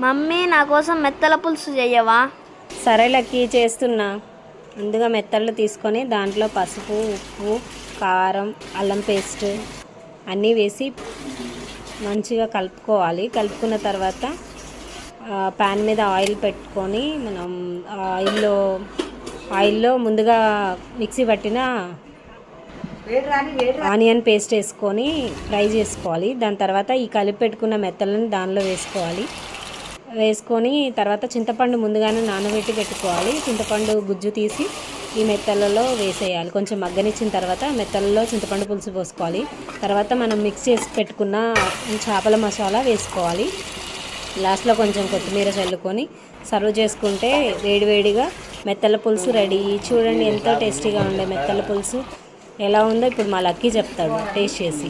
Mummy నా కోసం మెత్తల పులుసు చెయ్యవా? సరే లక్కీ, చేస్తున్నా. ముందుగా మెత్తళ్ళు తీసుకొని దాంట్లో పసుపు, ఉప్పు, కారం, అల్లం పేస్ట్ అన్నీ వేసి మంచిగా కలుపుకోవాలి. కలుపుకున్న తర్వాత ప్యాన్ మీద ఆయిల్ పెట్టుకొని మనం ఆయిల్లో ముందుగా మిక్సీ పట్టిన ఆనియన్ పేస్ట్ వేసుకొని ఫ్రై చేసుకోవాలి. దాని తర్వాత ఈ కలిపి పెట్టుకున్న మెత్తలను దానిలో వేసుకొని తర్వాత చింతపండు ముందుగానే నానబెట్టి పెట్టుకోవాలి. చింతపండు గుజ్జు తీసి ఈ మెత్తలలో వేసేయాలి. కొంచెం మగ్గనిచ్చిన తర్వాత మెత్తలలో చింతపండు పులుసు పోసుకోవాలి. తర్వాత మనం మిక్స్ చేసి పెట్టుకున్న చేపల మసాలా వేసుకోవాలి. లాస్ట్లో కొంచెం కొత్తిమీర చల్లుకొని సర్వ్ చేసుకుంటే వేడివేడిగా మెత్తల పులుసు రెడీ. చూడండి ఎంతో టేస్టీగా ఉండే మెత్తల పులుసు ఎలా ఉందో ఇప్పుడు మా లక్కీ చెప్తాడు టేస్ట్ చేసి.